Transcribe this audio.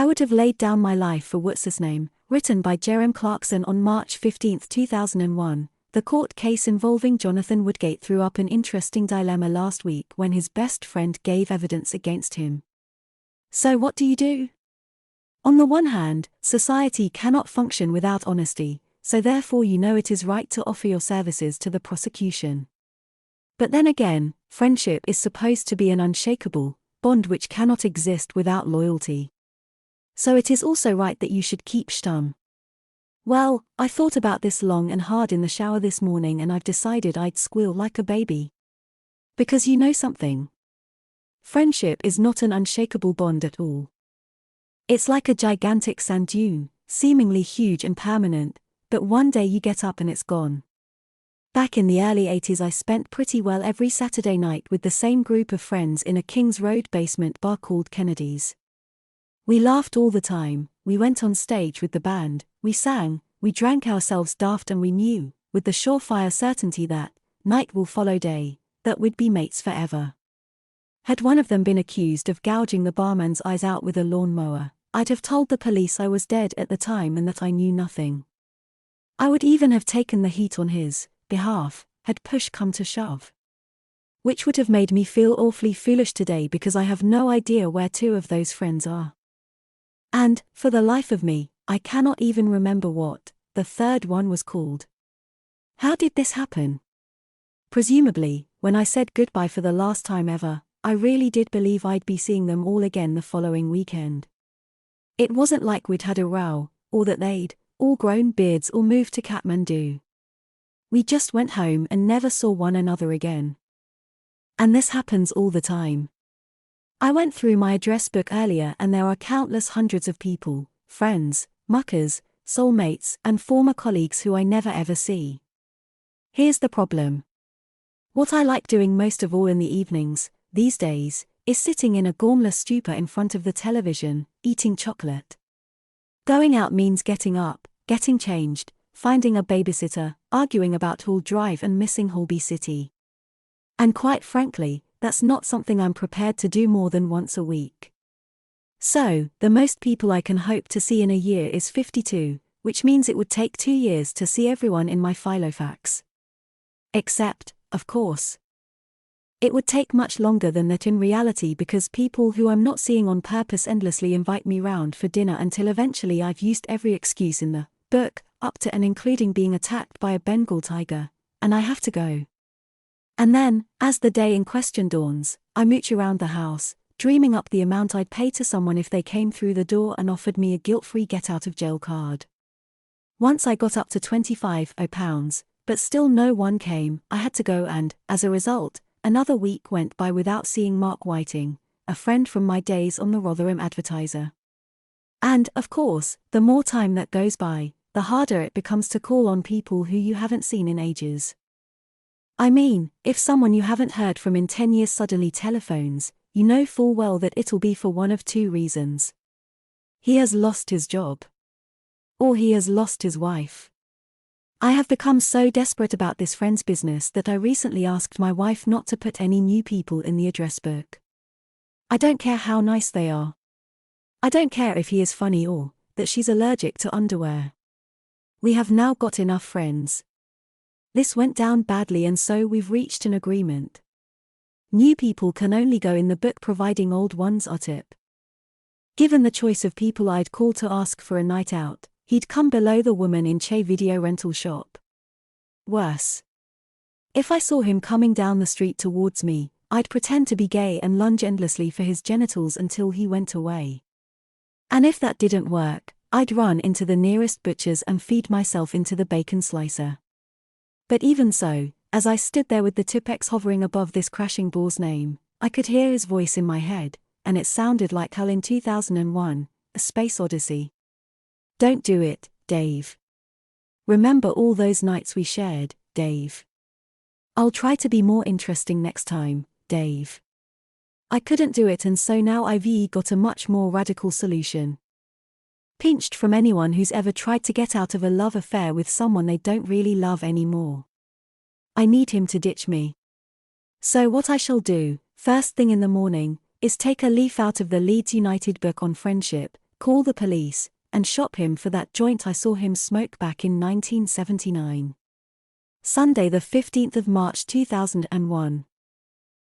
I would have laid down my life for Wotsisname, written by Jeremy Clarkson on March 15, 2001. The court case involving Jonathan Woodgate threw up an interesting dilemma last week when his best friend gave evidence against him. So what do you do? On the one hand, society cannot function without honesty, so therefore you know it is right to offer your services to the prosecution. But then again, friendship is supposed to be an unshakable bond which cannot exist without loyalty. So it is also right that you should keep stum. Well, I thought about this long and hard in the shower this morning and I've decided I'd squeal like a baby. Because you know something? Friendship is not an unshakable bond at all. It's like a gigantic sand dune, seemingly huge and permanent, but one day you get up and it's gone. Back in the early 80s I spent pretty well every Saturday night with the same group of friends in a Kings Road basement bar called Kennedy's. We laughed all the time, we went on stage with the band, we sang, we drank ourselves daft, and we knew, with the surefire certainty that night will follow day, that we'd be mates forever. Had one of them been accused of gouging the barman's eyes out with a lawnmower, I'd have told the police I was dead at the time and that I knew nothing. I would even have taken the heat on his behalf, had push come to shove. Which would have made me feel awfully foolish today because I have no idea where two of those friends are. And, for the life of me, I cannot even remember what the third one was called. How did this happen? Presumably, when I said goodbye for the last time ever, I really did believe I'd be seeing them all again the following weekend. It wasn't like we'd had a row, or that they'd all grown beards or moved to Kathmandu. We just went home and never saw one another again. And this happens all the time. I went through my address book earlier and there are countless hundreds of people, friends, muckers, soulmates, and former colleagues who I never ever see. Here's the problem. What I like doing most of all in the evenings, these days, is sitting in a gormless stupor in front of the television, eating chocolate. Going out means getting up, getting changed, finding a babysitter, arguing about who'll drive and missing Holby City. And quite frankly, that's not something I'm prepared to do more than once a week. So, the most people I can hope to see in a year is 52, which means it would take 2 years to see everyone in my Filofax. Except, of course, it would take much longer than that in reality because people who I'm not seeing on purpose endlessly invite me round for dinner until eventually I've used every excuse in the book, up to and including being attacked by a Bengal tiger, and I have to go. And then, as the day in question dawns, I mooch around the house, dreaming up the amount I'd pay to someone if they came through the door and offered me a guilt-free get-out-of-jail card. Once I got up to £25, but still no one came. I had to go and, as a result, another week went by without seeing Mark Whiting, a friend from my days on the Rotherham Advertiser. And, of course, the more time that goes by, the harder it becomes to call on people who you haven't seen in ages. I mean, if someone you haven't heard from in 10 years suddenly telephones, you know full well that it'll be for one of two reasons. He has lost his job. Or he has lost his wife. I have become so desperate about this friend's business that I recently asked my wife not to put any new people in the address book. I don't care how nice they are. I don't care if he is funny or that she's allergic to underwear. We have now got enough friends. This went down badly and so we've reached an agreement. New people can only go in the book providing old ones are tip. Given the choice of people I'd call to ask for a night out, he'd come below the woman in Che video rental shop. Worse. If I saw him coming down the street towards me, I'd pretend to be gay and lunge endlessly for his genitals until he went away. And if that didn't work, I'd run into the nearest butcher's and feed myself into the bacon slicer. But even so, as I stood there with the Tipex hovering above this crashing boar's name, I could hear his voice in my head, and it sounded like Hal in 2001, A Space Odyssey. Don't do it, Dave. Remember all those nights we shared, Dave. I'll try to be more interesting next time, Dave. I couldn't do it and so now I've got a much more radical solution. Pinched from anyone who's ever tried to get out of a love affair with someone they don't really love anymore. I need him to ditch me. So what I shall do, first thing in the morning, is take a leaf out of the Leeds United book on friendship, Call the police, and shop him for that joint I saw him smoke back in 1979. Sunday the 15th of March 2001.